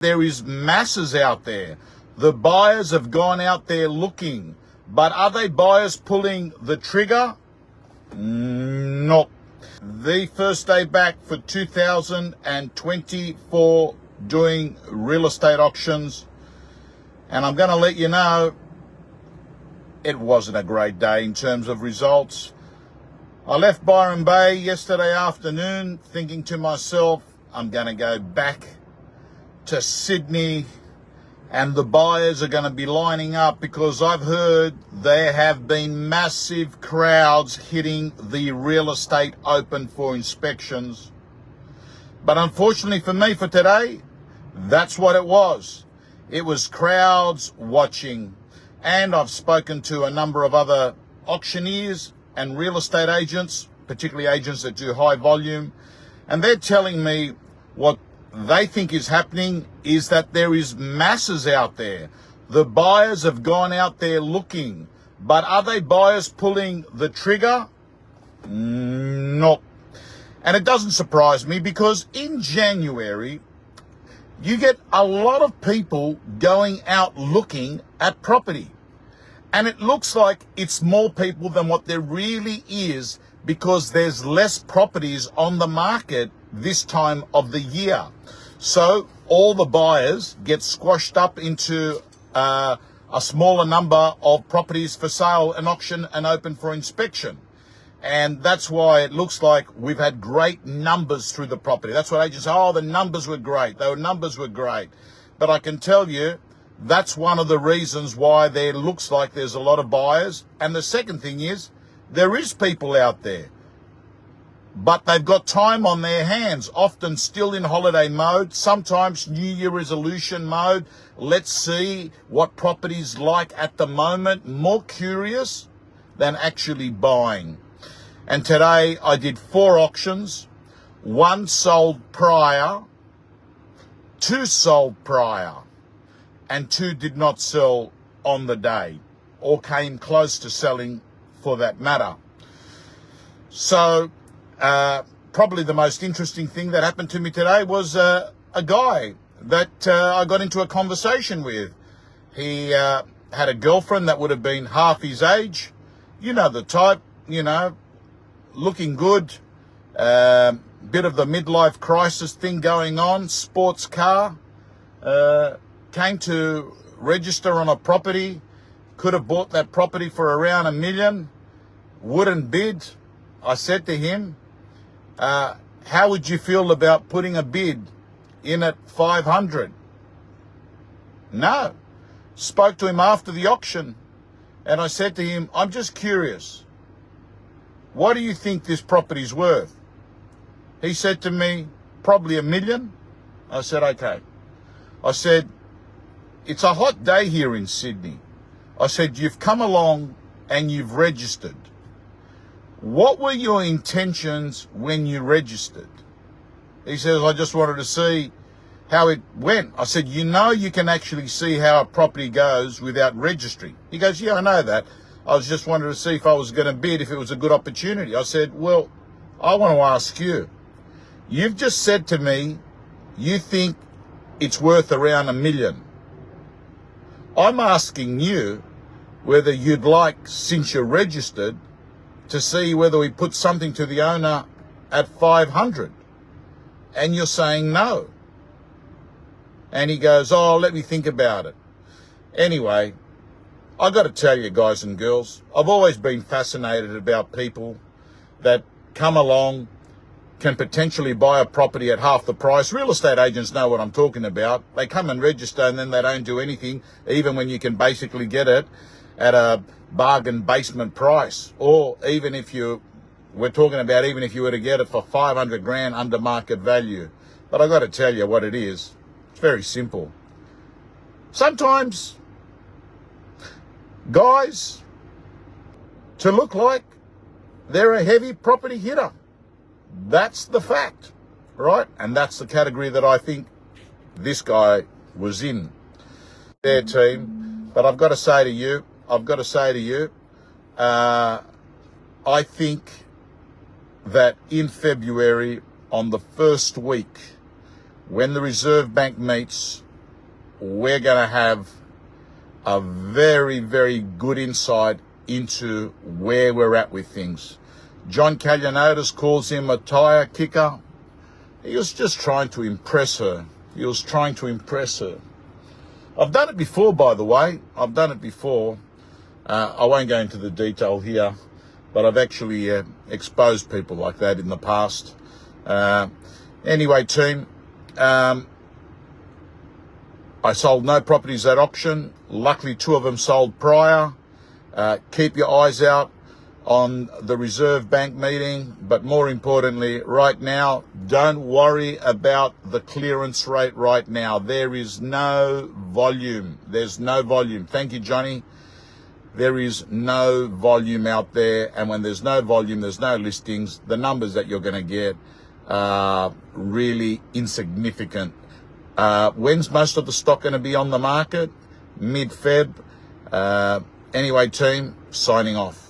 There is masses out there. The buyers have gone out there looking. But are they buyers pulling the trigger? No. The first day back for 2024 doing real estate auctions. And I'm going to let you know, it wasn't a great day in terms of results. I left Byron Bay yesterday afternoon thinking to myself, I'm going to go back to Sydney and the buyers are going to be lining up because I've heard there have been massive crowds hitting the real estate open for inspections. But unfortunately for me for today, that's what it was. It was crowds watching. And I've spoken to a number of other auctioneers and real estate agents, particularly agents that do high volume, and they're telling me what they think is happening is that there is masses out there. The buyers have gone out there looking, but are they buyers pulling the trigger? No. And it doesn't surprise me because in January, you get a lot of people going out looking at property. And it looks like it's more people than what there really is because there's less properties on the market this time of the year. So all the buyers get squashed up into a smaller number of properties for sale and auction and open for inspection. And that's why it looks like we've had great numbers through the property. That's what agents say, oh, the numbers were great. The numbers were great. But I can tell you, that's one of the reasons why there looks like there's a lot of buyers. And the second thing is, there is people out there, but they've got time on their hands, often still in holiday mode, sometimes New Year resolution mode. Let's see what property's like at the moment, more curious than actually buying. And today I did 4 auctions, 1 sold prior, 2 sold prior, and 2 did not sell on the day, or came close to selling for that matter. So probably the most interesting thing that happened to me today was a guy that I got into a conversation with. He had a girlfriend that would have been half his age. You know the type, looking good, bit of the midlife crisis thing going on, sports car, came to register on a property, could have bought that property for around $1 million, wouldn't bid. I said to him, how would you feel about putting a bid in at 500? No. Spoke to him after the auction and I said to him, I'm just curious, what do you think this property's worth? He said to me, probably $1 million. I said, okay. I said, it's a hot day here in Sydney. I said, you've come along and you've registered. What were your intentions when you registered? He says, I just wanted to see how it went. I said, you can actually see how a property goes without registering. He goes, yeah, I know that. I was just wanting to see if I was going to bid, if it was a good opportunity. I said, well, I want to ask you. You've just said to me, you think it's worth around $1 million. I'm asking you whether you'd like, since you're registered, to see whether we put something to the owner at 500. And you're saying no. And he goes, oh, let me think about it. Anyway, I got to tell you, guys and girls, I've always been fascinated about people that come along, can potentially buy a property at half the price. Real estate agents know what I'm talking about. They come and register and then they don't do anything, even when you can basically get it at a bargain basement price. Or even if we're talking about even if you were to get it for 500 grand under market value. But I got to tell you what it is. It's very simple. Sometimes guys to look like they're a heavy property hitter. That's the fact, right? And that's the category that I think this guy was in. Their team. But I've got to say to you, I think that in February, on the first week, when the Reserve Bank meets, we're going to have a very, very good insight into where we're at with things. John Caglianotis calls him a tire kicker. He was just trying to impress her. He was trying to impress her. I've done it before, by the way. I've done it before. I won't go into the detail here, but I've actually exposed people like that in the past. Anyway, team, I sold no properties at auction. Luckily, 2 of them sold prior. Keep your eyes out on the Reserve Bank meeting, but more importantly, right now, don't worry about the clearance rate right now. There is no volume. There's no volume. Thank you, Johnny. There is no volume out there, and when there's no volume, there's no listings. The numbers that you're going to get are really insignificant. When's most of the stock going to be on the market? Mid-Feb. Anyway, team, signing off.